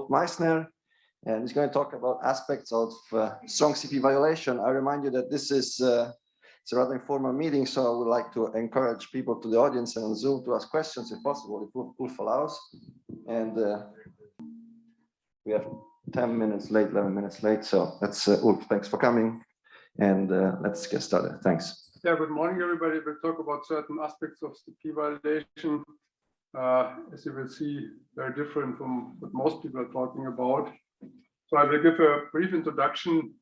Meißner, and he's going to talk about aspects of strong CP violation. I remind you that this is it's a rather informal meeting, so I would like to encourage people to the audience and on Zoom to ask questions if possible, if Ulf allows. And we have 10 minutes late, 11 minutes late, so that's Ulf. Thanks for coming, and let's get started. Thanks. Yeah, good morning, everybody. We'll talk about certain aspects of CP validation. As you will see, very different from what most people are talking about. So I will give a brief introduction,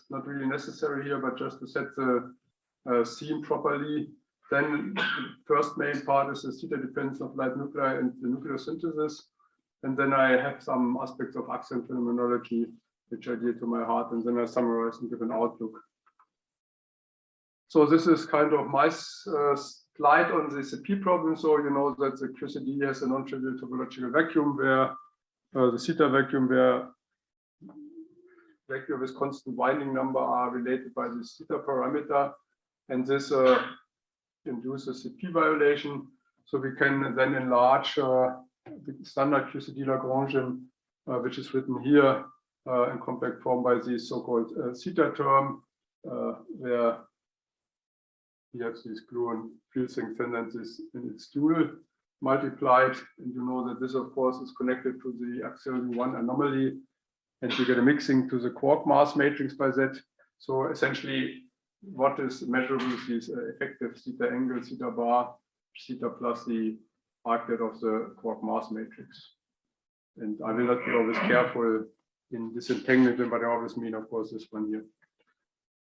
not really necessary here, but just to set the scene properly. Then the first main part is the theta dependence of light nuclei and the nucleosynthesis. And then I have some aspects of axion phenomenology, which are dear to my heart, and then I summarize and give an outlook. So this is kind of my slide on the CP problem. So you know that the QCD has a non-trivial topological vacuum where the theta vacuum where vacuum with constant winding number are related by this theta parameter, and this induces CP violation. So we can then enlarge the standard QCD Lagrangian, which is written here in compact form by the so-called theta term, where we have these gluon field strength tendencies in its dual multiplied, and you know that this of course is connected to the axion 1 anomaly, and you get a mixing to the quark mass matrix by that. So essentially what is measurable is this effective theta angle, theta bar, theta plus the arcade of the quark mass matrix. And I will not be always careful in disentangling them, but I always mean of course this one here.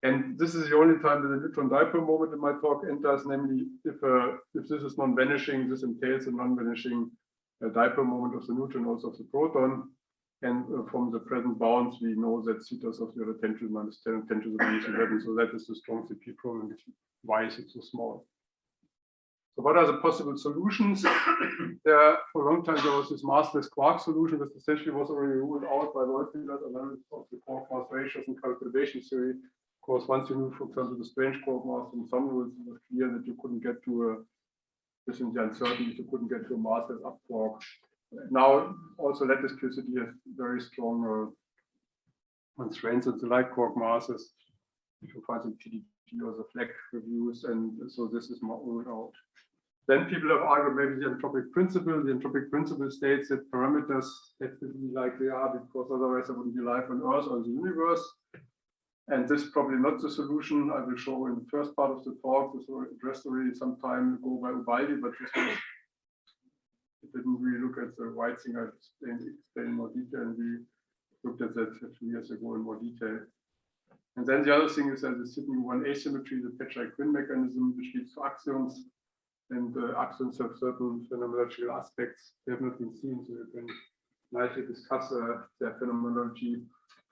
And this is the only time that the neutron dipole moment in my talk enters, namely if this is non-vanishing, this entails a non-vanishing dipole moment of the neutron, also of the proton. And from the present bounds, we know that thetas of the other 10 to the minus 10 and 10 to the minus 11. So that is the strong CP problem, which why is it so small? So what are the possible solutions? For a long time, there was this massless quark solution, which essentially was already ruled out by Wolfmeißner's analysis of the quark mass ratios and calculation theory. Of course, once you move, for example, the strange quark mass from some rules, it was clear that you couldn't get to a, within the uncertainty, you couldn't get to a massless up quark. Now, also lattice QCD has very strong constraints on the light quark masses. You can find some PDT or the FLEC reviews, and so this is not ruled out. Then people have argued maybe the entropic principle. The entropic principle states that parameters have to be like they are, because otherwise there wouldn't be life on Earth or the universe. And this is probably not the solution. I will show in the first part of the talk. This was addressed already some time ago by Ubaldi, but this was, it didn't really look at the white thing I explained in more detail, and we looked at that a few years ago in more detail. And then the other thing is that the Sydney-1 asymmetry, the Petrite-Quinn mechanism, which leads to axions, and axions have certain phenomenological aspects they have not been seen, so you can nicely discuss their phenomenology.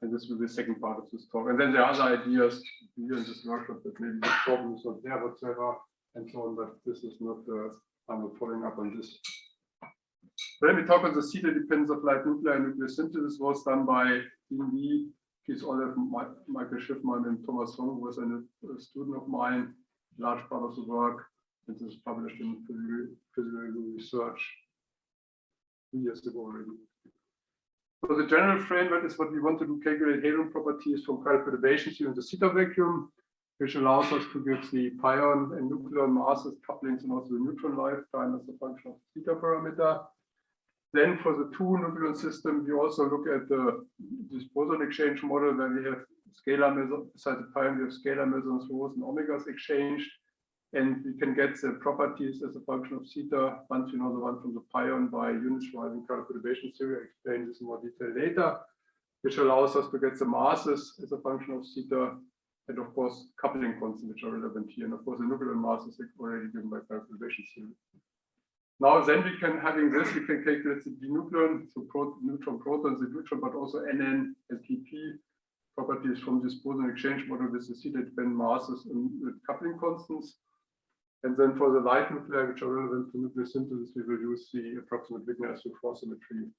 And this will be the second part of this talk. And then there are other ideas here in this workshop that maybe the problem is not there whatsoever, and so on, but this is not, I'm not following up on this. When we talk about the theta dependence of light nuclei and nucleosynthesis, was done by Dean Lee, Keith Olive, Michael Schiffman, and Thomas Hong, who was a student of mine, large part of the work, and this is published in Physical Research 2 years ago already. So the general framework is what we want to do, calculate hadron properties from chiral perturbations here in the theta vacuum, which allows us to give the pion and nucleon masses, couplings, and also the neutron lifetime as a function of the theta parameter. Then for the two-nucleon system, we also look at this boson exchange model where we have scalar mesons, besides the pion, we have scalar mesons, rhos and omegas exchanged. And we can get the properties as a function of theta, once you know the one from the pion, by unit-rising chiral perturbation theory. I explain this in more detail later, which allows us to get the masses as a function of theta, and of course coupling constants, which are relevant here. And of course the nucleon masses are already given by chiral perturbation theory. Now then we can, having this, we can calculate the d-nucleon, so neutron protons, the neutron, but also NN and TP properties from this boson exchange model with the theta dependent masses and with coupling constants. And then for the light nuclei, which are relevant to nucleosynthesis, we will use the approximate Wigner-4 symmetry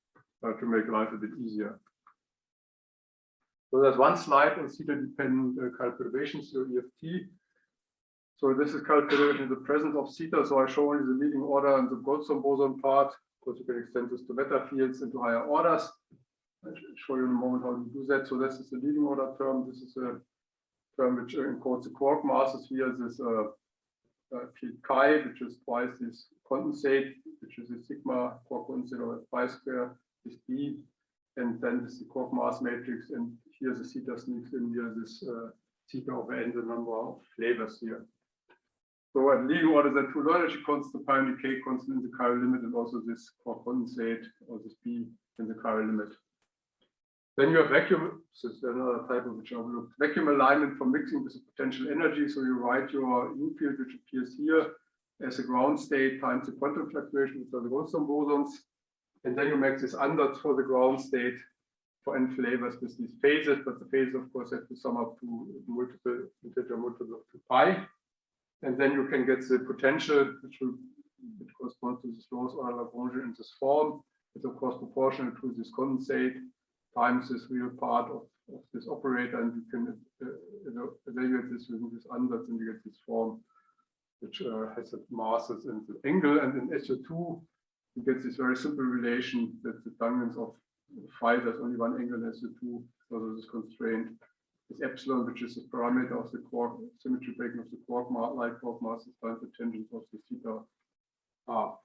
to make life a bit easier. So there's one slide on theta-dependent chiral perturbations, so EFT. So this is chiral perturbation in the presence of theta. So I show only the leading order and the Goldstone boson part. course, you can extend this to matter fields into higher orders. I'll show you in a moment how to do that. So this is the leading order term. This is a term which encodes the quark masses here. This field chi, which is twice this condensate, which is a sigma quark condensate over pi square, is B. And then this is the quark mass matrix. And here the theta sneaks in here, this theta over n, the number of flavors here. So at leading order, the two loyalty constant, pi and decay constant in the chiral limit, and also this quark condensate or this B in the chiral limit. Then you have vacuum, this is another type of which I overlooked. Vacuum alignment for mixing with the potential energy. So you write your U field, which appears here as a ground state times the quantum fluctuation, which are the Goldstone bosons. And then you make this ansatz for the ground state for n flavors with these phases, but the phases, of course, have to sum up to multiple integer multiple of 2 pi. And then you can get the potential, which corresponds to this lowest order Lagrange in this form. It's of course proportional to this condensate times this real part of this operator, and you can evaluate this using this ansatz, and you get this form, which has the masses and the angle. And in SO2, you get this very simple relation that the tangents of phi, there's only one angle in SO2, so this constraint is epsilon, which is the parameter of the quark symmetry breaking of the quark light quark masses times the tangent of the theta r.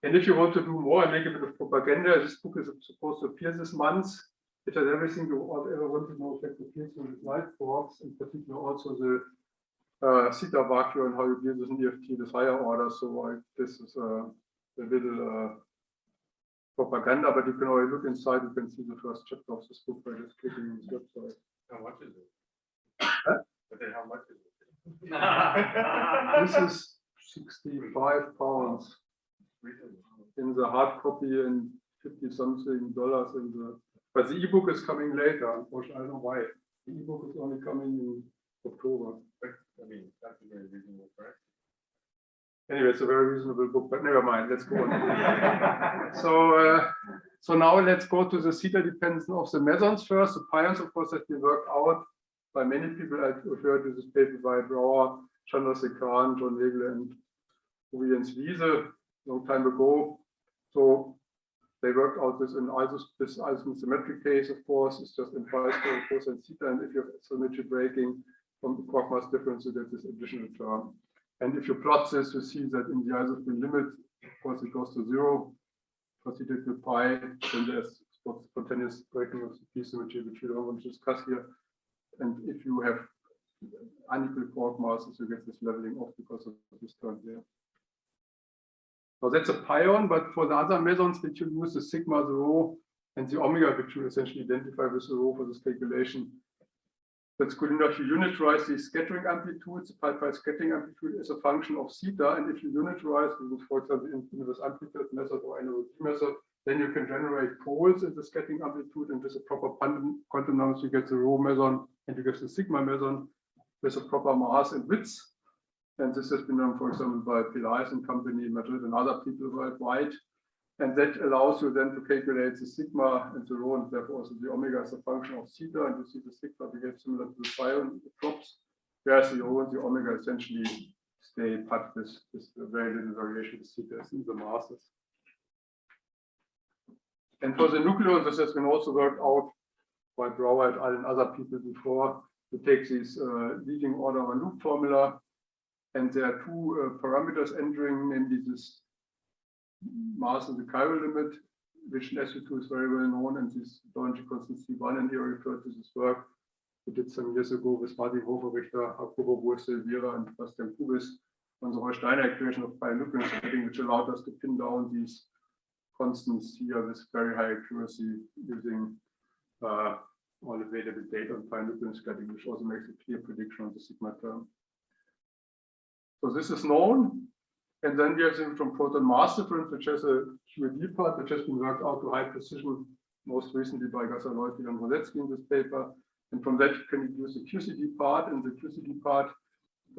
And if you want to do more and make a bit of propaganda, this book is supposed to appear this month. It has everything you ever want to know about the fields with light quarks, in particular also the theta vacuum and how you deal with an EFT, this higher order. So this is a little propaganda, but you can already look inside. You can see the first chapter of this book by just clicking on this website. How much is it? Huh? How much is it? This is 65 pounds in the hard copy and $50-something in the. But the ebook is coming later. Unfortunately, I don't know why. The ebook is only coming in October. I mean, that's a very reasonable price. Anyway, it's a very reasonable book, but never mind. Let's go on. So now let's go to the theta dependence of the mesons first. The pions, of course, has been worked out by many people. I referred to this paper by Brouwer, Chandrasekhar, John Wegeler, and Uri and Wiese long time ago. So they worked out this in this isosymmetric case, of course, it's just in pi square cosine theta, and if you have symmetry breaking from the quark mass difference, you get this additional term. And if you plot this, you see that in the isosymmetric limit, of course, it goes to 0 for theta to pi, then there's spontaneous breaking of the p symmetry, which we don't want to discuss here. And if you have unequal quark masses, you get this leveling off because of this term here. So that's a pion, but for the other mesons, which you use the sigma, the rho, and the omega, which you essentially identify with the rho for this calculation. That's good enough. You unitarize the scattering amplitudes. The pi scattering amplitude is a function of theta, and if you unitarize, for example, in this amplitude method or NOD method, then you can generate poles in the scattering amplitude, and with a proper quantum numbers, you get the rho meson, and you get the sigma meson with a proper mass and width. And this has been done, for example, by Pelaez and company in Madrid and other people worldwide. And that allows you then to calculate the sigma and the rho, and therefore also the omega as a function of theta. And you see the sigma behaves similar to the pion, it drops, whereas the rho and the omega essentially stay put with very little variation with theta in the masses. And for the nucleon, this has been also worked out by Brouwer et al. And other people before. You take this leading order of a loop formula, and there are two parameters entering, namely this mass in the chiral limit, which in SO2 is very well known, and this Lorentz constant C1, and here referred to this work we did some years ago with Martin Hofer-Richter, Jacobo Buhr-Silveira, and Bastian Kubis on the Holsteiner equation of pi nucleon setting, which allowed us to pin down these constants here with very high accuracy using all available data on pi nucleon scattering, which also makes a clear prediction on the sigma term. So this is known, and then we have the from proton mass difference, which has a QED part, which has been worked out to high precision, most recently by Gasaloti and Rosetsky in this paper. And from that, you can deduce the QCD part, and the QCD part,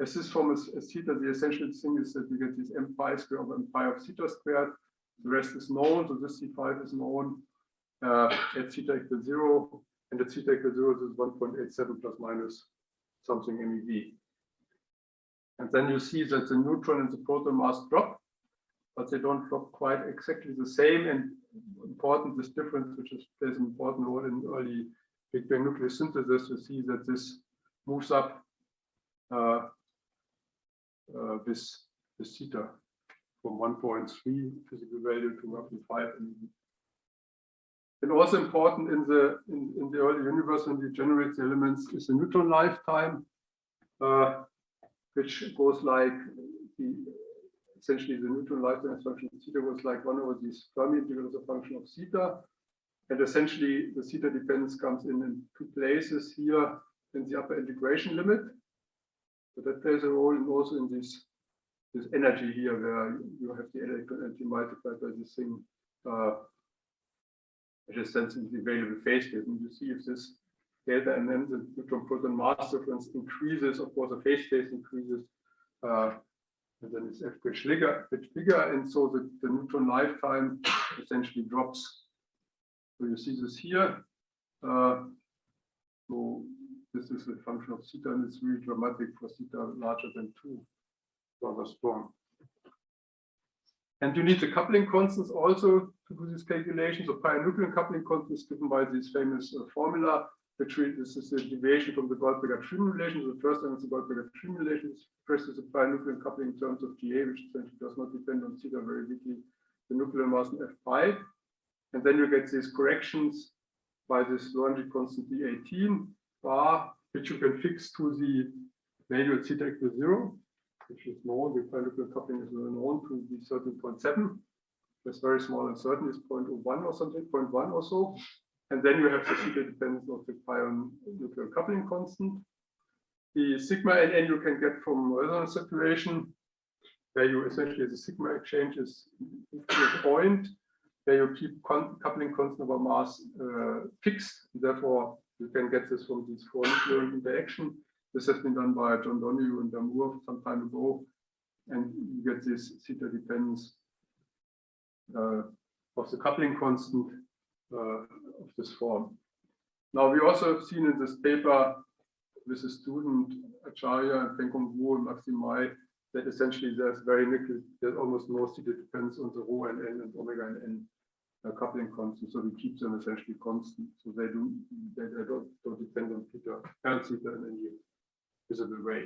as this form is theta, the essential thing is that you get this m pi squared over m pi of theta squared. The rest is known, so this C5 is known at theta equals 0, and at theta equals 0, this is 1.87 plus minus something MeV. And then you see that the neutron and the proton mass drop. but they don't drop quite exactly the same. And important, this difference, which plays an important role in early Big Bang nucleosynthesis, you see that this moves up with theta from 1.3 physical value to roughly 5 MeV. And also important in the early universe when we generate the elements is the neutron lifetime, which goes like essentially the neutron lifetime function of theta was like 1 over these Fermi integrals as a function of theta. And essentially the theta dependence comes in two places here in the upper integration limit. So that plays a role, and also in this energy here where you have the electron energy multiplied by this thing, which is then the available phase state. And you see if this delta and then the neutron proton mass difference increases, of course the phase space increases, and then it's a bit bigger, and so the neutron lifetime essentially drops. So you see this here. So this is a function of theta, and it's really dramatic for theta larger than 2, rather strong. And you need the coupling constants also to do these calculations. So pi-nucleon coupling constants given by this famous formula, which this is the deviation from the Goldberger-Schrimm relation. So the first one is the Goldberger-Schrimm relation. First is the pi-nucleon coupling in terms of GA, which essentially does not depend on theta very weakly, the nuclear mass in F pi. And then you get these corrections by this Lorentz constant D18 bar, which you can fix to the value at theta equals 0, which is known. The pi-nucleon coupling is known to be 13.7. That's very small uncertainty, is 0.01 or something, 0.1 or so. And then you have the theta dependence of the pi-nuclear coupling constant. The sigma NN you can get from resonance saturation, where you essentially the sigma exchange is to a point where you keep coupling constant over mass fixed. Therefore, you can get this from these 4 nucleon interaction. This has been done by John Donoghue and Damour some time ago, and you get this theta dependence of the coupling constant of this form. Now, we also have seen in this paper with the student Acharya and Peng-Kong Wu and Maximai that essentially there's almost no theta dependence on the rho and n and omega and n coupling constant, so we keep them essentially constant, so they don't depend on theta in any visible way.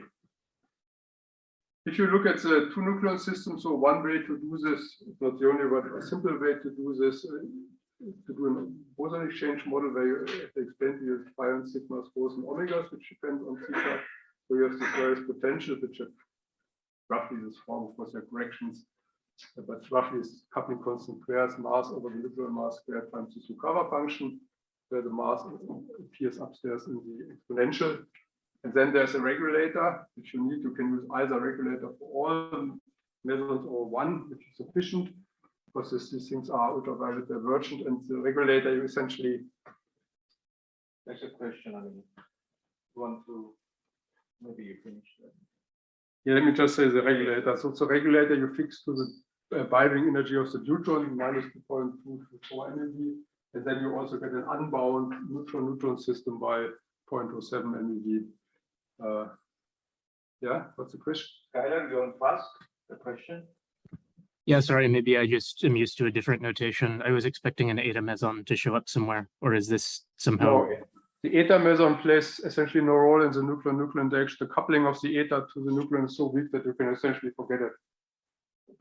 If you look at the two-nucleon system, so one way to do this, not the only way, a simple way to do this, to do a boson exchange model where you explain to you pion sigmas, rhos, and omegas, which depend on theta. So you have these various potentials, which have roughly this form, of course, there are corrections, but roughly is coupling constant squares mass over the nuclear mass squared times the Sukava function, where the mass appears upstairs in the exponential. And then there's a regulator, which you need. You can use either regulator for all mesons or one, which is sufficient, because these things are ultraviolet divergent. And the regulator, you essentially. That's a question. I mean, you want to maybe you finish that. Yeah, let me just say the regulator. So it's a regulator you fix to the binding energy of the neutron, minus 2.224 MeV. And then you also get an unbound neutron-neutron system by 0.07 MeV. Yeah, what's the question? Skylar, you want to ask the question? Yeah, sorry, maybe I just am used to a different notation. I was expecting an eta meson to show up somewhere, or is this somehow? No, the eta meson plays essentially no role in the nucleon-nucleon interaction. The coupling of the eta to the nucleon is so weak that you can essentially forget it.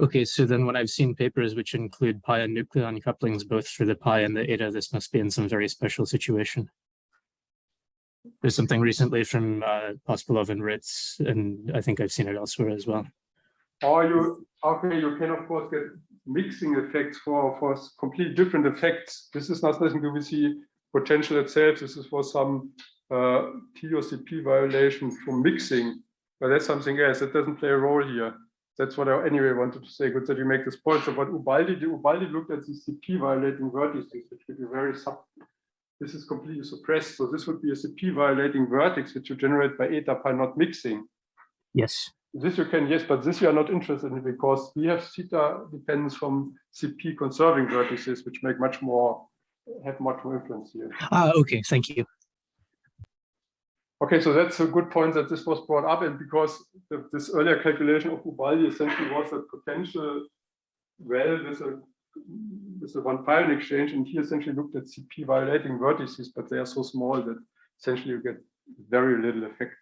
Okay, so then when I've seen papers which include pi and nucleon couplings both for the pi and the eta, this must be in some very special situation. There's something recently from Pospelov and Ritz, and I think I've seen it elsewhere as well. Or you can of course get mixing effects for completely different effects. This is not nothing to do with the potential itself. This is for some TOCP violation from mixing, but that's something else. That doesn't play a role here. That's what I anyway wanted to say. Good that you make this point. So what Ubaldi looked at the CP violating vertices, which would be very this is completely suppressed. So this would be a CP violating vertex, which you generate by eta pi not mixing. Yes. This you can, yes, but this you are not interested in because we have theta dependence from CP conserving vertices, which have much more influence here. Okay, thank you. Okay, so that's a good point that this was brought up, and because this earlier calculation of Ubaldi essentially was that potential well with a one pion exchange, and here essentially looked at CP violating vertices, but they are so small that essentially you get very little effect.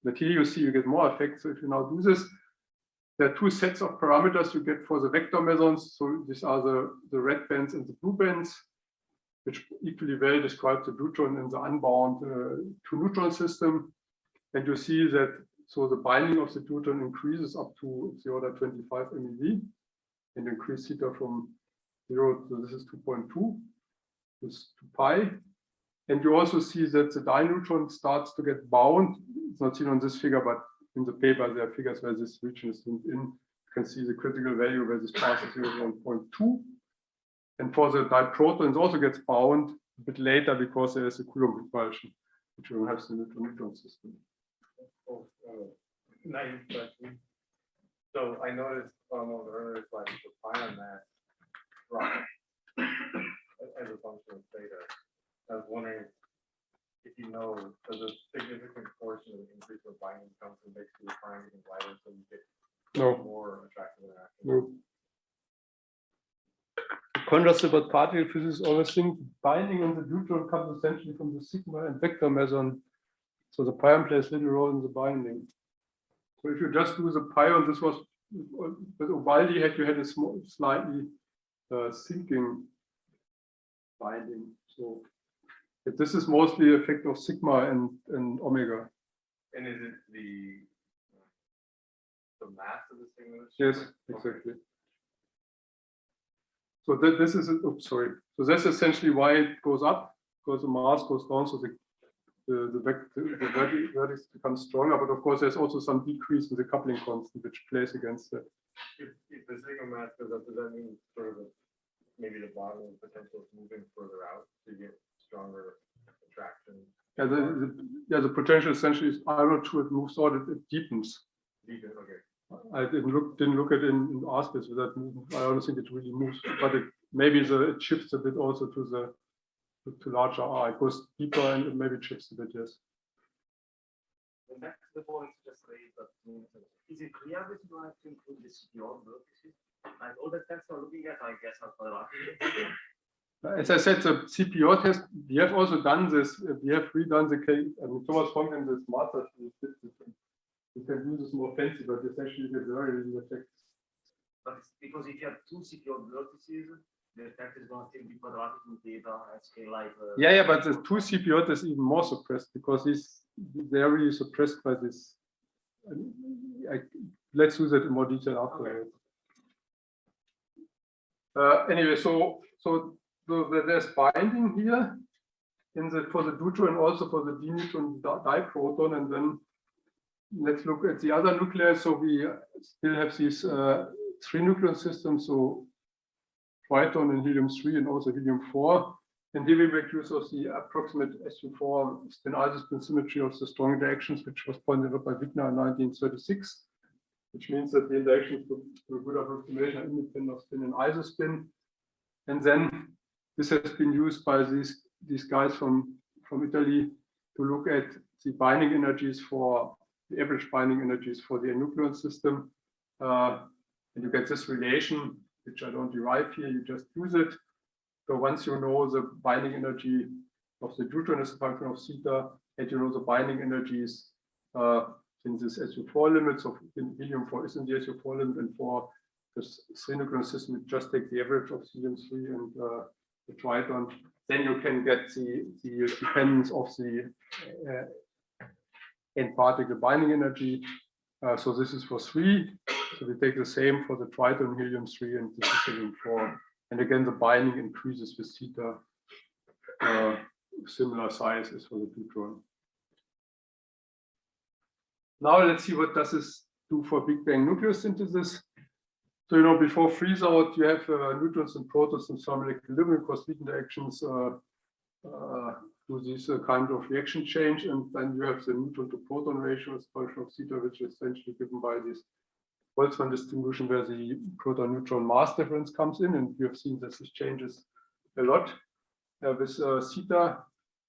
But here you see you get more effect. So if you now do this, there are two sets of parameters you get for the vector mesons. So these are the red bands and the blue bands, which equally well describe the deuteron in the unbound two-neutron system. And you see that so the binding of the deuteron increases up to the order 25 MeV and increase theta from 0 to this is 2.2, this is 2 pi. And you also see that the dineutron starts to get bound. It's not seen on this figure, but in the paper there are figures where this region is zoomed in. You can see the critical value where this passes 1.2. And for the diproton, it also gets bound a bit later because there is a Coulomb repulsion, which will have the neutron system. Naive question. So I noticed on one of the earlier slides the pion mass drop as a function of theta. I was wondering if you know, does a significant portion of the increase of binding come from basically the pion getting lighter, so you get more attractive interaction? No. Contrast about particle physics always think binding on the deuteron comes essentially from the sigma and vector meson. So the pion plays little role in the binding. So if you just do the pion, this was with Ubaldi you had a small, slightly sinking binding. So this is mostly the effect of sigma and omega. And is it the mass of the sigma? Yes, exactly. So this is oops, sorry. So that's essentially why it goes up, because the mass goes down. So the vertex becomes stronger, but of course there's also some decrease in the coupling constant which plays against that. If the sigma mass goes up, does that mean sort of maybe the bottling potential is moving further out to get stronger attraction? Yeah, the potential essentially is, I'm not sure it moves out, it deepens. Deepen, okay. I didn't look at it in ASPIS with that movement. I don't think it really moves, but maybe it shifts a bit also to larger R. It goes deeper and it maybe shifts a bit, yes. And back to the point just raised, but is it clear that you have to include the CPO vertices? Like all the tests are looking at, I guess, are quadratic. As I said, the CPO test, we have also done this. We have redone the case. I mean, Thomas Funk and the smarter. You can do this more fancy, but it's actually a very little effect. But it's because if you have two CPO vertices, the effect is going to still be quadratic in theta at scale like. Yeah, but the two CPO is even more suppressed because they're really suppressed by this. Let's do that in more detail afterwards. Okay. Anyway, so there's binding here for the deuteron and also for the dineutron diproton, and then let's look at the other nuclei. So we still have these three-nucleon systems, so triton and helium-3 and also helium-4. And here we make use of the approximate SU4 spin-isospin symmetry of the strong interactions, which was pointed out by Wigner in 1936, which means that the interactions to a good approximation are independent of spin and isospin. And then this has been used by these guys from Italy to look at the binding energies for the average binding energies for the nucleon system. And you get this relation, which I don't derive here, you just use it. So once you know the binding energy of the deuteron as a function of theta, and you know the binding energies in this SU4 limit, so helium-4 is in the SU4 limit, and for this three-nucleon system, you just take the average of helium-3 and the triton. Then you can get the dependence of the end particle binding energy. So this is for 3. So we take the same for the triton, helium-3, and this is helium-4. And again, the binding increases with theta, similar size as for the deuteron. Now let's see what does this do for Big Bang nucleosynthesis. So before freeze out, you have neutrons and protons in thermal equilibrium because weak interactions do this kind of reaction change, and then you have the neutron to proton ratio as function of theta, which is essentially given by this Boltzmann distribution where the proton neutron mass difference comes in, and we have seen that this changes a lot with theta,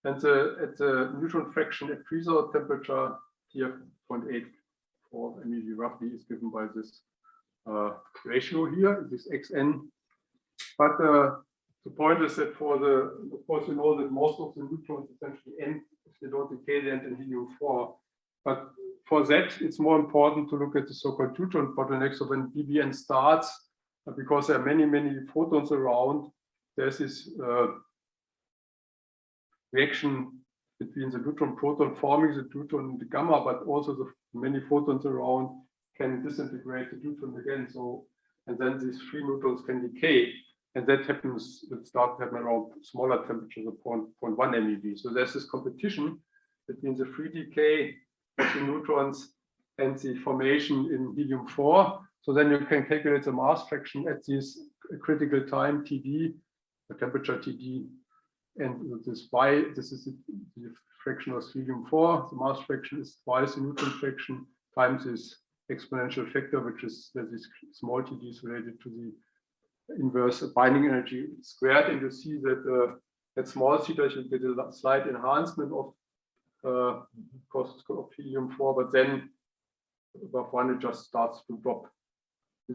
and at the neutron fraction at freeze out temperature TF 0.84 MeV roughly is given by this ratio here, this xn. But the point is that for of course, you know that most of the neutrons essentially end, if they don't decay, they end in helium-4. But for that, it's more important to look at the so-called neutron bottleneck. So when BBN starts, because there are many, many photons around, there's this reaction between the neutron proton forming the neutron and the gamma, but also the many photons around can disintegrate the neutron again. So, and then these free neutrons can decay. And that happens, it starts to happen around smaller temperatures of 0.1 MeV. So there's this competition between the free decay of the neutrons and the formation in helium-4. So then you can calculate the mass fraction at this critical time TD, the temperature TD, and this y, this is the fraction of helium-4. The mass fraction is twice the neutron fraction times this exponential factor, which is this small TD is related to the inverse binding energy squared. And you see that at small theta you get a slight enhancement of cost of helium-4, but then above 1 it just starts to drop.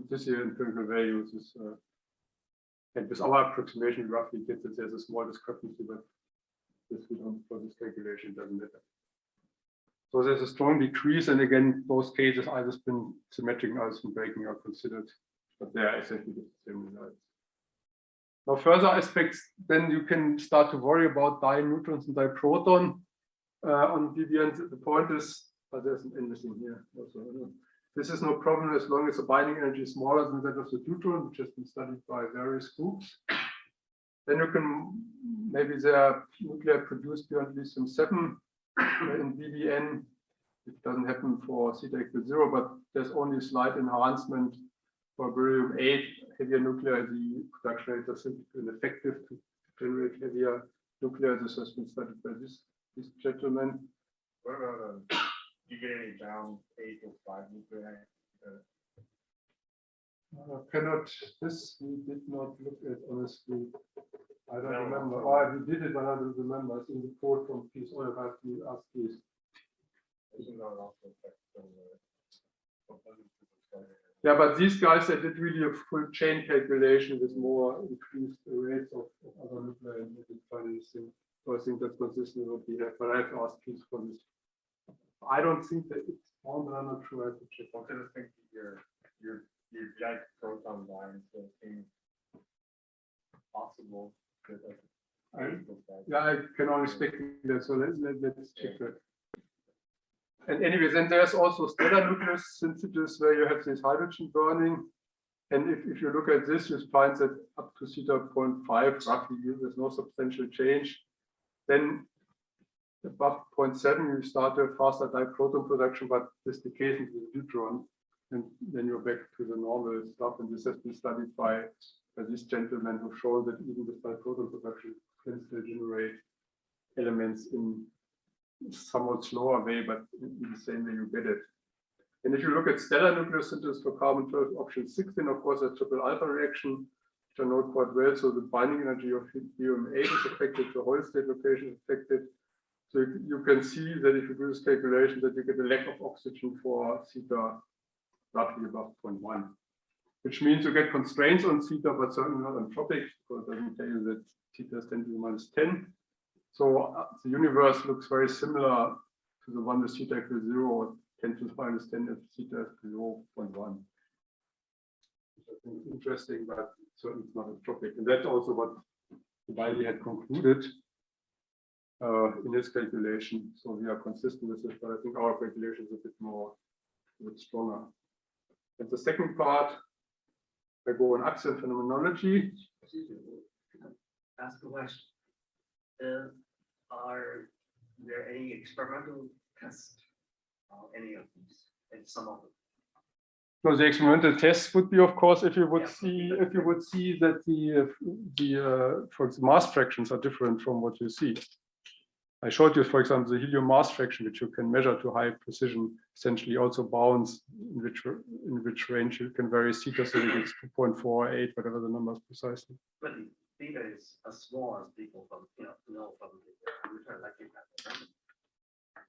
This here empirical values is and with our approximation we roughly get that there's a small discrepancy, but this we don't, for this calculation doesn't matter. So there's a strong decrease, and again both cases either spin symmetric or spin breaking are considered, but they are essentially the same results. Now further aspects, then you can start to worry about dineutrons and diproton on BBN. The point is, there's an interesting here also. This is no problem as long as the binding energy is smaller than that of the neutron, which has been studied by various groups. Then you can, maybe there are nuclei produced beyond lithium 7 in BBN. It doesn't happen for theta equals 0, but there's only a slight enhancement for beryllium 8 heavier nuclei. The production rate is ineffective to generate heavier nuclei. This has been studied by this gentleman. What about you get any down 8 or 5 nuclei? Cannot, this we did not look at, honestly. I don't remember. Oh, we did it, but I don't remember. It's in the code from Peace. All I have to ask is. Yeah, but these guys, they did really a full chain calculation with more increased rates of other nuclei, and they did find this thing. So I think that's consistent with what we have, but I have to ask Peace for this. I don't think that it's found, but I'm not sure. I have to check. What kind of thing your giant proton lines that seem possible? Yeah, I can only speculate. So let's check that. And anyways, then there's also stellar nucleosynthesis where you have this hydrogen burning. And if you look at this, you find that up to theta 0.5 roughly, there's no substantial change. Then above 0.7, you start a faster diproton production, but this decays into the neutron, and then you're back to the normal stuff. And this has been studied by this gentleman who showed that even with diproton production can still generate elements in somewhat slower way, but in the same way you get it. And if you look at stellar nucleosynthesis for carbon-12 option 16, of course, a triple alpha reaction, which I know quite well. So the binding energy of helium-8 is affected, the whole state location is affected. So you can see that if you do this calculation, that you get a lack of oxygen for theta roughly above 0.1, which means you get constraints on theta, but certainly not on tropic, because it doesn't tell you that theta is 10 to the minus 10. So the universe looks very similar to the one with theta equals 0, or 10 to the minus 10 if theta is below 0.1. Which I think is interesting, but certainly it's not a tropic. And that's also what Wiley had concluded in his calculation. So we are consistent with this, but I think our calculation is a bit stronger. And the second part, I go on axion phenomenology. Ask a question. Are there any experimental tests on any of these and some of them? So the experimental test would be, of course, if you would see that the for example, mass fractions are different from what you see. I showed you, for example, the helium mass fraction, which you can measure to high precision, essentially also bounds in which range you can vary theta, so that it's 2.48, whatever the number is precisely. But the theta is as small as people from from the electric.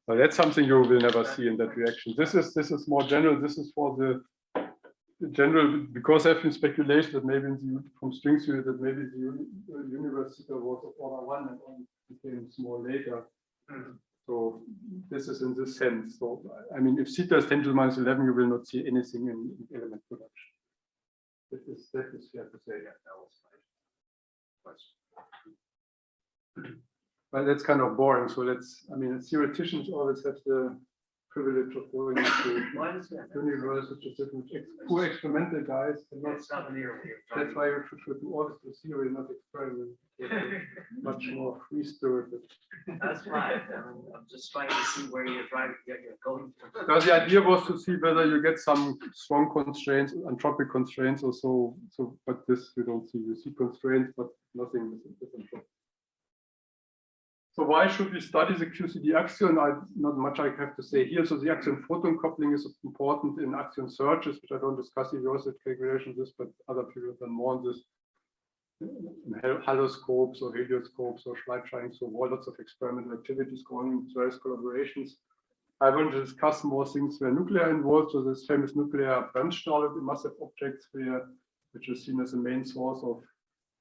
So that's something you will never see in that reaction. This is more general. This is for the in general, because there have been speculation that maybe from string theory that maybe the universe zeta was of order 1 and only became small later. So this is in this sense. So I mean, if zeta is 10 to the minus 11, you will not see anything in element production. That is fair to say. Yeah, that was right. But that's kind of boring. So I mean, theoreticians always have the privilege of going into universe, which is different. Poor experimental guys cannot. That's why you should do always the theory, not experiment. Much more free spirited. That's right. I'm just trying to see where you're going. Because the idea was to see whether you get some strong constraints, entropic constraints, or so. But this you don't see. You see constraints, but nothing with entropic. So why should we study the QCD axion? Not much I have to say here. So the axion photon coupling is important in axion searches, which I don't discuss here. We also had calculations this, but other people have done more on this. In haloscopes or helioscopes or Schleitscheining, so lots of experimental activities going in various collaborations. I want to discuss more things where nuclei are involved. So this famous nuclear Bremsstrahlung in massive objects, which is seen as the main source of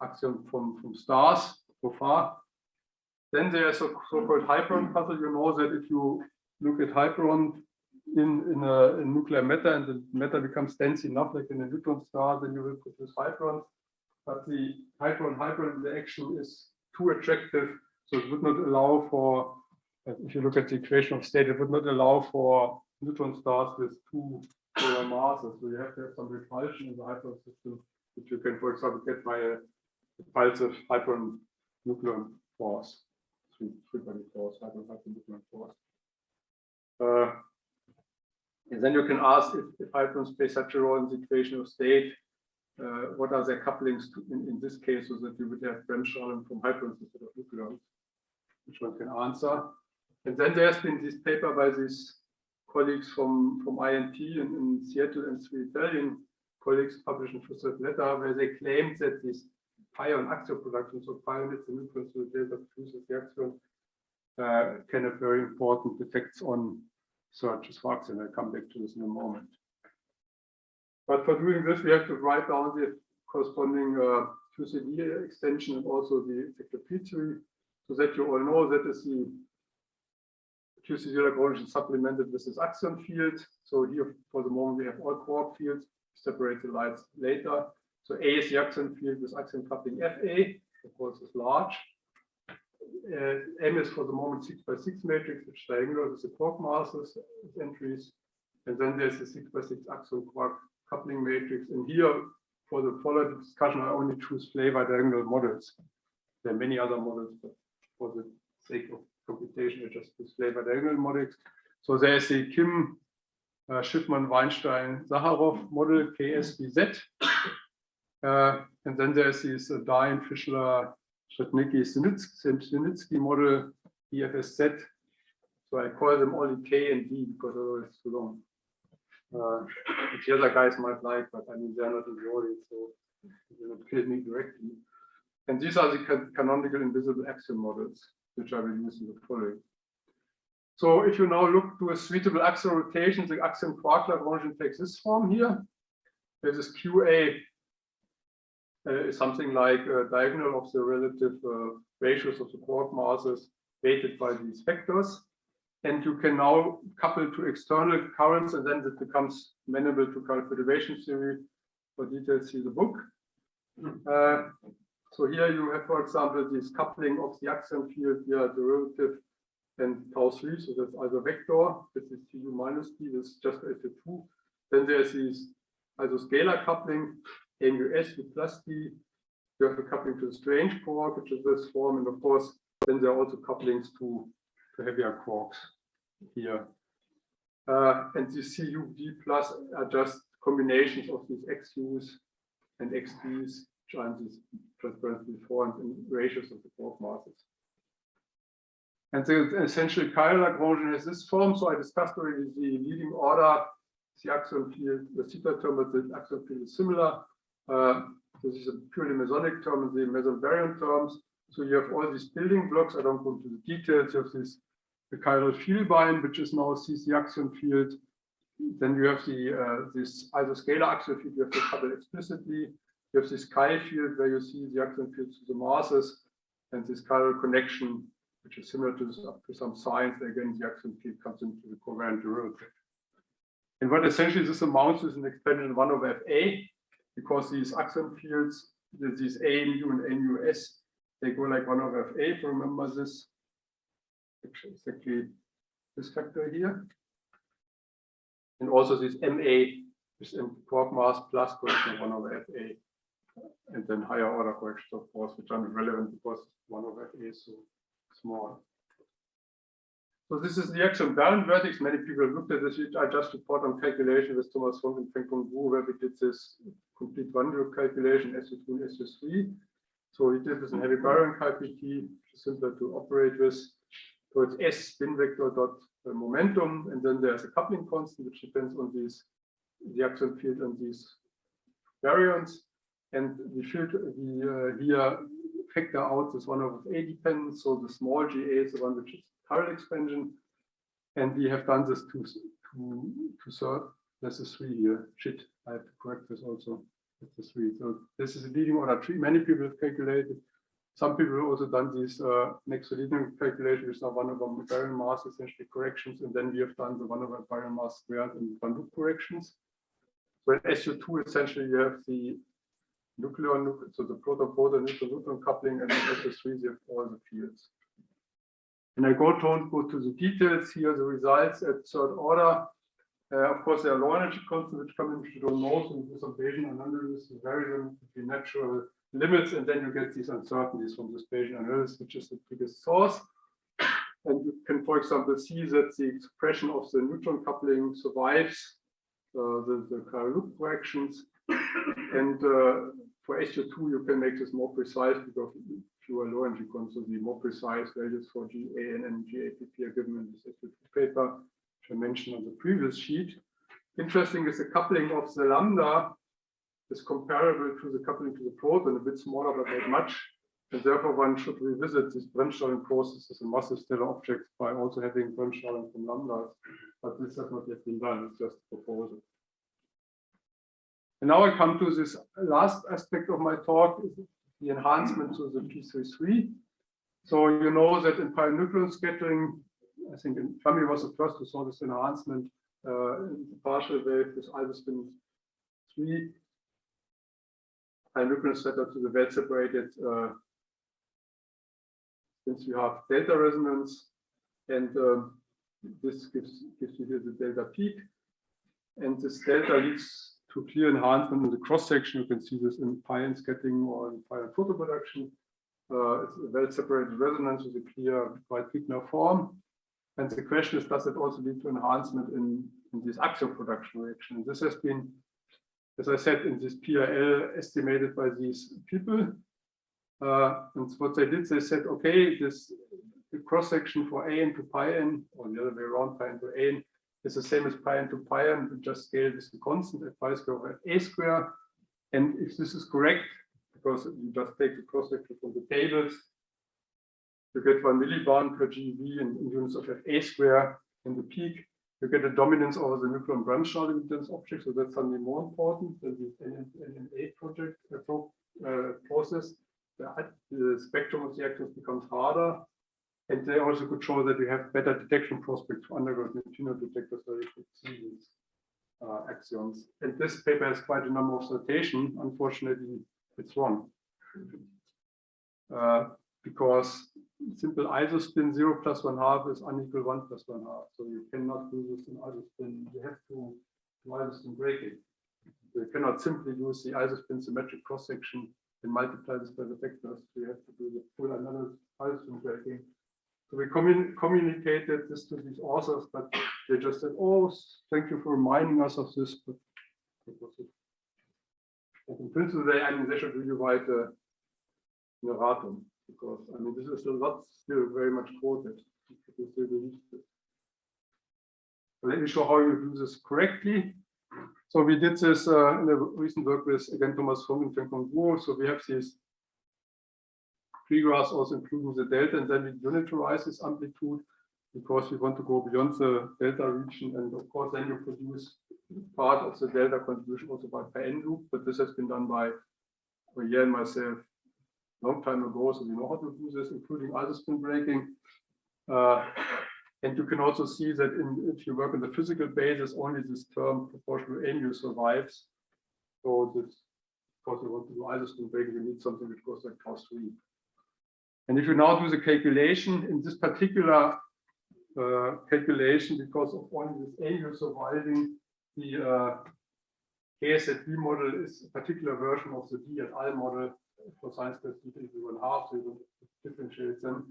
axion from stars so far. Then there's a so-called Hyperon puzzle. You know that if you look at Hyperon in nuclear matter and the matter becomes dense enough, like in a neutron star, then you will produce Hyperons. But the Hyperon interaction is too attractive, so it would not allow for, if you look at the equation of state, it would not allow for neutron stars with two polar masses. So you have to have some repulsion in the Hyperon system, which you can, for example, get by a repulsive Hyperon nucleon force. Three-body force, hypernuclear force. And then you can ask if hyperons play such a role in the equation of state, what are their couplings in this case, so that you would have Bremsstrahlung from hyperons instead of nucleons, which one can answer. And then there's been this paper by these colleagues from INT in Seattle and 3 Italian colleagues published in First Letter, where they claimed that this pion axion production, so pion is the nucleus to the delta fuses the axion, can have very important effects on searches for axion. I'll come back to this in a moment. But for doing this, we have to write down the corresponding QCD extension and also the effective field theory, so that you all know that is the QCD Lagrangian supplemented with this axion field. So here, for the moment, we have all quark fields. Separate the lights later. So A is the axion field with axion coupling FA, of course, is large. M is for the moment 6x6 matrix, which is diagonal with the quark masses entries. And then there's the 6x6 axion quark coupling matrix. And here, for the following discussion, I only choose flavor diagonal models. There are many other models, but for the sake of computation, I just use flavor diagonal models. So there's the Kim, Schiffmann, Weinstein, Zaharov model, KSVZ. And then there's this Dine, Fischler, Stratnicki, Sinitsky model, EFSZ. So I call them only K and D because otherwise it's too long. Which the other guys might like, but I mean, they're not in the audience, so they will not kill me directly. And these are the canonical invisible axion models, which I will use in the following. So if you now look to a suitable axial rotation, the axion quark Lagrangian takes this form here. There's this QA is something like a diagonal of the relative ratios of the quark masses weighted by these vectors. And you can now couple to external currents, and then it becomes amenable to current perturbation theory. For details, see the book. So here you have, for example, this coupling of the axion field via derivative and tau3. So that's either vector, this is tu minus t, this is just S2. Then there's this scalar coupling, MUS with plus t. You have a coupling to the strange quark, which is this form, and of course, then there are also couplings to heavier quarks here. And the CUD plus are just combinations of these XUs and XDs, which are in these transparently formed in ratios of the quark masses. And the essential chiral Lagrangian has this form. So I discussed already the leading order, the axion field, the theta term, but the axion field is similar. This is a purely mesonic term and the mesovariant terms. So you have all these building blocks. I don't go into the details. You have this the chiral Vielbein, which is now sees the axion field then you have this isoscalar axial field, you have to couple explicitly. You have this chi field where you see the axion fields to the masses, and this chiral connection, which is similar to some signs. Again, the axion field comes into the covariant derivative. And what essentially this amounts to is an expansion 1 over Fa, because these axion fields, these A mu and A mu S, they go like 1 over Fa, if you remember this. Exactly this factor here. And also this MA is in quark mass plus correction 1 over Fa. And then higher order corrections, of course, which are relevant because 1 over Fa is so small. So this is the axion barren vertex. Many people have looked at this. I just report on calculation with Thomas Funk and Feng-Kung Wu, where we did this complete one-group calculation, SU2 and SU3. So we did this in heavy baryon KPT, which is simpler to operate with. So it's S spin vector dot momentum, and then there's a coupling constant, which depends on the axion field and these baryons. And we should here factor out this 1 over A dependence. So the small GA is the one which is chiral expansion. And we have done this to third. This is 3 here. Shit, I have to correct this also. It's a 3. So this is a leading order tree. Many people have calculated. Some people have also done this next to leading calculation, which is now 1 over baryon mass, essentially corrections. And then we have done the 1 over baryon mass squared and one loop corrections. So in SU2, essentially, you have the nucleon, so the proton-proton neutron coupling, and in SU3, you have all the fields. And I don't go to the details here, the results at third order. Of course, there are low energy constants which come in, which you don't know. So this Bayesian analysis, you vary them between natural limits, and then you get these uncertainties from this Bayesian analysis, which is the biggest source. And you can, for example, see that the expression of the neutron coupling survives the chiral loop corrections. And for SU2, you can make this more precise because fewer low energy constants, so the more precise values for GA and GAPP are given in this SU2 paper, which I mentioned on the previous sheet. Interesting is the coupling of the lambda is comparable to the coupling to the proton, a bit smaller but not much. And therefore, one should revisit these Bremsstrahlung processes in massive stellar objects by also having Bremsstrahlung from lambdas. But this has not yet been done, it's just a proposal. And now I come to this last aspect of my talk, is the enhancement to the P33. So you know that in pi-nucleon scattering, I think Fermi was the first who saw this enhancement in the partial wave with isospin 3 pi-nucleon scatter to the well-separated since you have delta resonance, and this gives you here the delta peak, and this delta leads to clear enhancement in the cross section. You can see this in pi scattering or in pi photo production. It's a well-separated resonance with a clear White-Wigner form. And the question is, does it also lead to enhancement in this axial production reaction? And this has been, as I said, in this PRL estimated by these people. And what they did, they said, okay, the cross section for A into pi n, or the other way around, pi into A n, is the same as pi into pi n. We just scale this to constant at pi square over A square. And if this is correct, because you just take the cross section from the tables, you get 1 millibarn per GeV in units of Fa square in the peak. You get a dominance over the nucleon Bremsstrahlung dense object, so that's something more important than the NNA project process. The spectrum of the actors becomes harder, and they also could show that we have better detection prospects for underground neutrino detectors, so you could see these axions. And this paper has quite a number of citations. Unfortunately, it's wrong. Because simple isospin 0 plus 1/2 is unequal 1 plus 1/2. So you cannot do this in isospin. You have to do isospin breaking. You cannot simply use the isospin symmetric cross section and multiply this by the vectors. You have to do the full analysis isospin breaking. So we communicated this to these authors, but they just said, "Oh, thank you for reminding us of this." But in principle, they should really write a erratum, because I mean this is still very much quoted. People still believe this. So let me show how you do this correctly. So we did this in a recent work with, again, Thomas Funk and Feng-Kung Wu. So we have these tree graphs also including the delta, and then we unitarize this amplitude. because we want to go beyond the delta region. And of course, then you produce part of the delta contribution also by per n loop. But this has been done by Royer and myself a long time ago. So we know how to do this, including isospin breaking. And you can also see that if you work on the physical basis, only this term proportional mu survives. So this, of course, you want to do isospin breaking, you need something which goes like +3. And if you now do the calculation in this particular calculation, because of only this mu surviving, the KSZB model is a particular version of the D et al. Model for sine squared theta equal 1/2, so you differentiate them.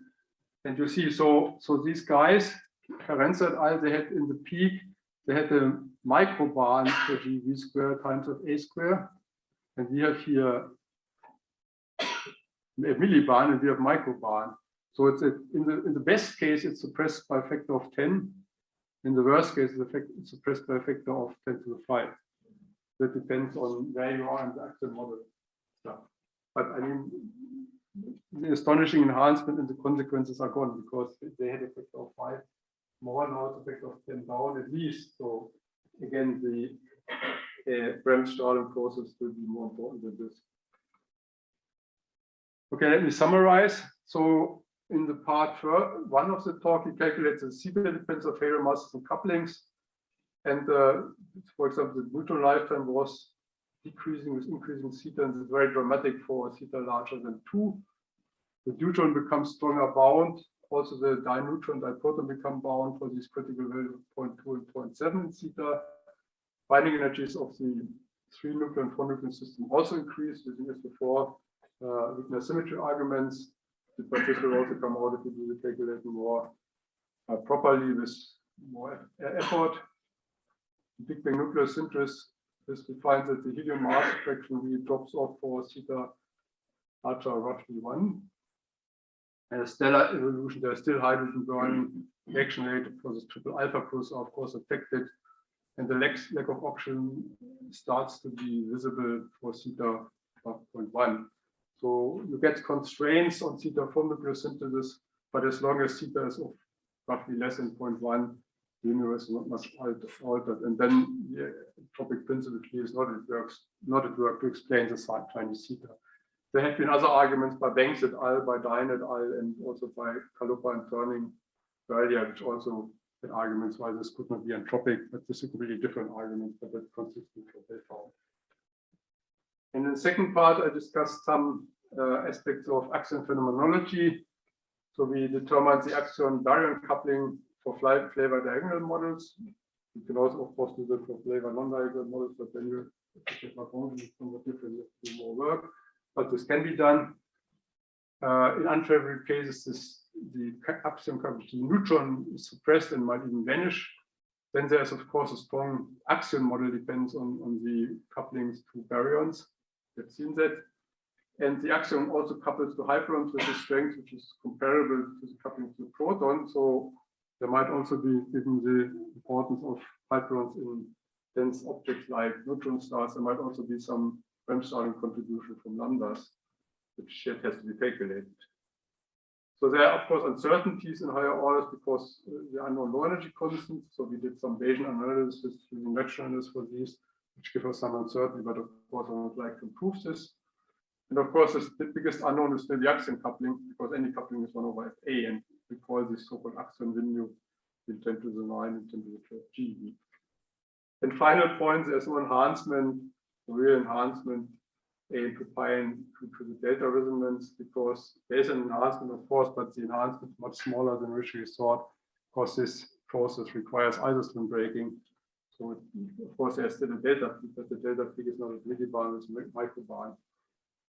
And you see, so these guys, Ferenc et al., they had in the peak, they had a microbarn for GV squared times of A squared. And we have here a millibarn and we have microbarn. So it's in the best case, it's suppressed by a factor of 10. In the worst case, it's suppressed by a factor of 10 to the 5. That depends on where you are in the axion model. Yeah. But I mean, the astonishing enhancement and the consequences are gone because they had a factor of 5 more, now it's a factor of 10 down at least. So again, the Bremse-Strahlung process will be more important than this. Okay, let me summarize. So in the part 1 of the talk, he calculates the zeta dependence of Hale masses and couplings. And for example, the neutron lifetime was decreasing with increasing zeta, and it's very dramatic for zeta larger than 2. The neutron becomes stronger bound. Also, the dineutron, diproton become bound for these critical values of 0.2 and 0.7 zeta. Binding energies of the 3-nucleon, 4-nucleon system also increase, using as before, Wigner symmetry arguments. But this will also come out if you do the calculation more properly with more effort. Big Bang nucleosynthesis, this defines that the helium mass fraction really drops off for zeta larger roughly 1. And a stellar evolution, there is still hydrogen burning. Reaction rate for this triple alpha process are of course affected. And the lack of oxygen starts to be visible for zeta 1.1. So you get constraints on zeta from nucleosynthesis, but as long as zeta is of roughly less than 0.1, the universe is not much altered. And then the tropic principle is not at work to explain the tiny zeta. There have been other arguments by Banks et al., by Dine et al., and also by Kalupa and Turning earlier, which also had arguments why this could not be entropic, but this is a really different argument, but that's consistent with what they found. In the second part, I discussed some aspects of axion phenomenology. So we determined the axion baryon coupling for flavor diagonal models. You can also, of course, do that for flavor non-diagonal models, but then you get somewhat different, you have to do more work. But this can be done. In unfavorable cases, the axion coupling to the neutron is suppressed and might even vanish. Then there's, of course, a strong axion model, depends on the couplings to baryons. We've seen that. And the axion also couples to hyperons with a strength which is comparable to the coupling to the proton. So there might also be, given the importance of hyperons in dense objects like neutron stars, there might also be some Bremse-Strahlung contribution from lambdas, which yet has to be calculated. So there are, of course, uncertainties in higher orders because the unknown low energy constants. So we did some Bayesian analysis using rationalness for these, which give us some uncertainty, but of course, I would like to improve this. And of course, the biggest unknown is still the axion coupling, because any coupling is 1 over Fa, and we call this so-called axion window in 10 to the 9 and 10 to the 12 GeV. And final point, there's no enhancement, real enhancement to pi and to the delta resonance, because there's an enhancement, of course, but the enhancement is much smaller than originally thought, because this process requires isospin breaking. So, of course, there's still a delta peak, but the delta peak is not a millibarn, it's a microbarn.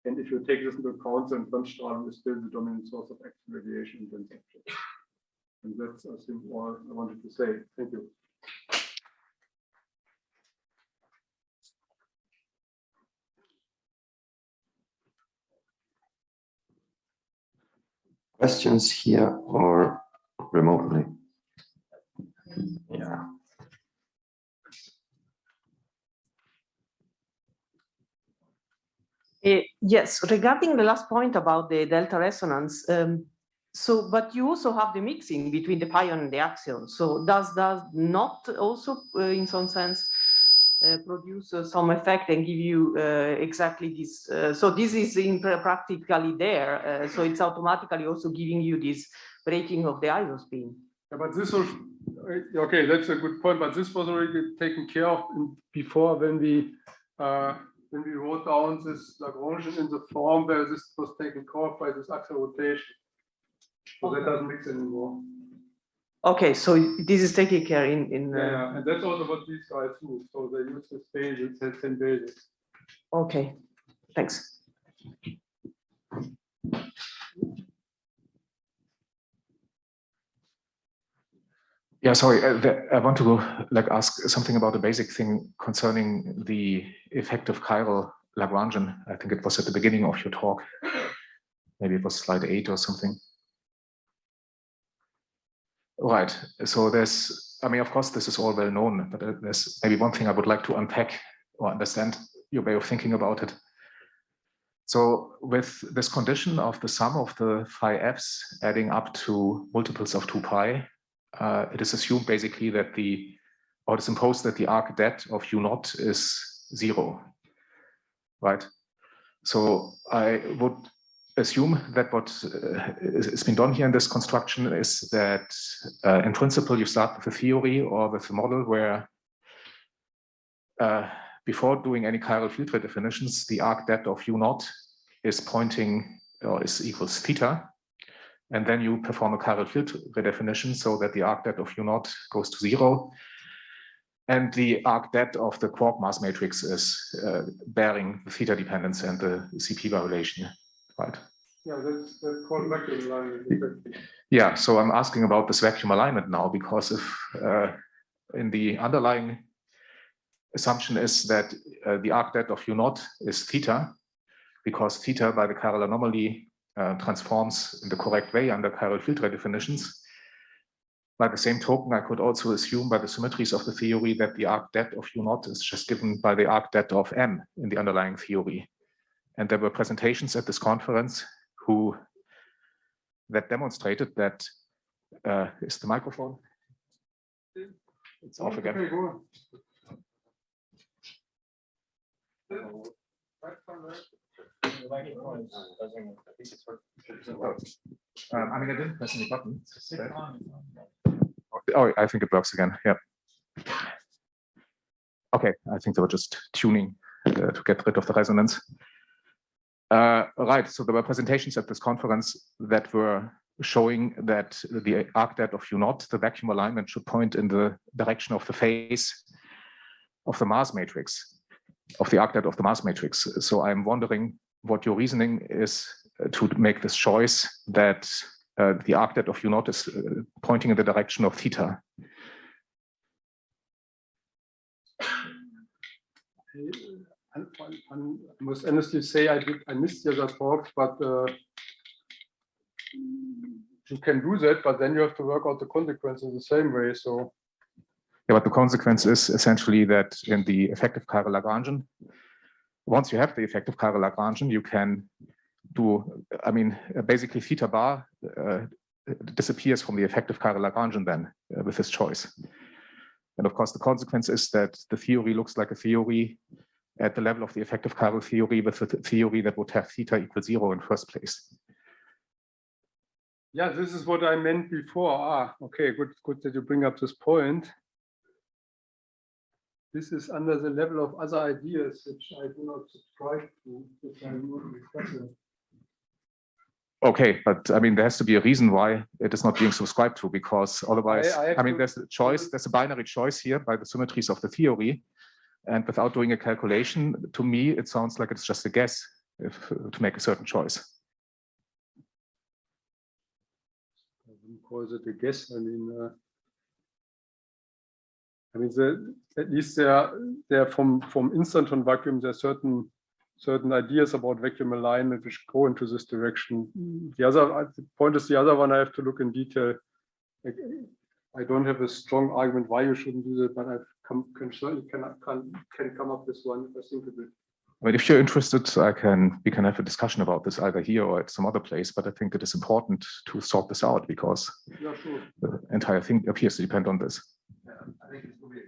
And if you take this into account, then Bremse-Strahlung is still the dominant source of axion radiation in dense objects. And that's, I think, all I wanted to say. Thank you. Questions here or remotely? Yeah. Yes, regarding the last point about the delta resonance, So, but you also have the mixing between the pion and the axion. So does not also, in some sense, produce some effect and give you exactly this? So this is practically there. So it's automatically also giving you this breaking of the isospin. Yeah, but this was okay. That's a good point. But this was already taken care of before when we wrote down this Lagrangian in the form where this was taken care of by this axial rotation. So that doesn't mix anymore. Okay, so this is taken care in. Yeah, and that's also what these guys use. So they use this basis, the same basis. Okay, thanks. Yeah, sorry, I want to ask something about a basic thing concerning the effective chiral Lagrangian. I think it was at the beginning of your talk. Maybe it was slide 8 or something. Right, so there's, I mean, of course, this is all well known, but there's maybe one thing I would like to unpack or understand your way of thinking about it. So with this condition of the sum of the phi f's adding up to multiples of 2 pi, it is assumed basically that or it's imposed that the arc det of u0 is 0, right? So I would assume that what has been done here in this construction is that in principle you start with a theory or with a model where before doing any chiral field redefinitions, the arc det of u0 is pointing or is equals theta. And then you perform a chiral field redefinition so that the arc det of u0 goes to 0. And the arc det of the quark mass matrix is bearing the theta dependence and the CP violation, right? Yeah, that's called vacuum alignment. Yeah, so I'm asking about this vacuum alignment now, because if in the underlying assumption is that the arc det of u0 is theta, because theta by the chiral anomaly transforms in the correct way under chiral field redefinitions. By the same token, I could also assume by the symmetries of the theory that the arc det of u0 is just given by the arc det of m in the underlying theory. And there were presentations at this conference that demonstrated that, is the microphone? It's off again. Okay, go I mean, I didn't press any button. Oh, I think it works again. Yeah. Okay, I think they were just tuning to get rid of the resonance. Right, so there were presentations at this conference that were showing that the arc det of u0, the vacuum alignment, should point in the direction of the phase of the mass matrix, of the arc det of the mass matrix. So I'm wondering what your reasoning is to make this choice that the arc det of u0 is pointing in the direction of theta. I must honestly say I missed the other talks, but you can do that, but then you have to work out the consequences the same way. So yeah, but the consequence is essentially that in the effective chiral Lagrangian, once you have the effective chiral Lagrangian, you can do, I mean, basically theta bar disappears from the effective chiral Lagrangian then with this choice. And of course, the consequence is that the theory looks like a theory at the level of the effective chiral theory with a theory that would have theta equal 0 in first place. yeah, this is what I meant before. Okay, good that you bring up this point. This is under the level of other ideas which I do not subscribe to, which I'm not discussing. Okay, but I mean, there has to be a reason why it is not being subscribed to, because otherwise, I mean, there's a choice, there's a binary choice here by the symmetries of the theory. And without doing a calculation, to me, it sounds like it's just a guess to make a certain choice. I wouldn't call it a guess. I mean, at least there from instanton vacuum, there are certain ideas about vacuum alignment which go into this direction. The point is the other one I have to look in detail. I don't have a strong argument why you shouldn't do that, but I can certainly come up with one if I think of it. I mean, if you're interested, we can have a discussion about this either here or at some other place, but I think it is important to sort this out because Yeah, sure. the entire thing appears to depend on this. Yeah, I think it will be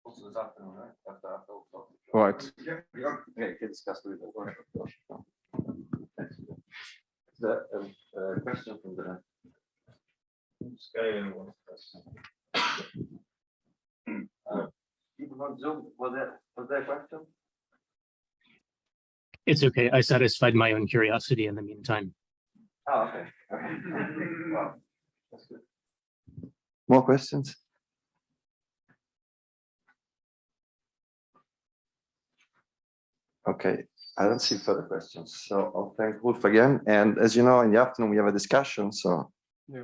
also this afternoon, right? After. Right. Yeah, we can discuss with the workshop. The question from the. People on Zoom, was there a question? It's okay. I satisfied my own curiosity in the meantime. Oh, okay. Wow, that's good. More questions? Okay, I don't see further questions, so I'll thank Ulf again. And as you know, in the afternoon we have a discussion, so Yeah.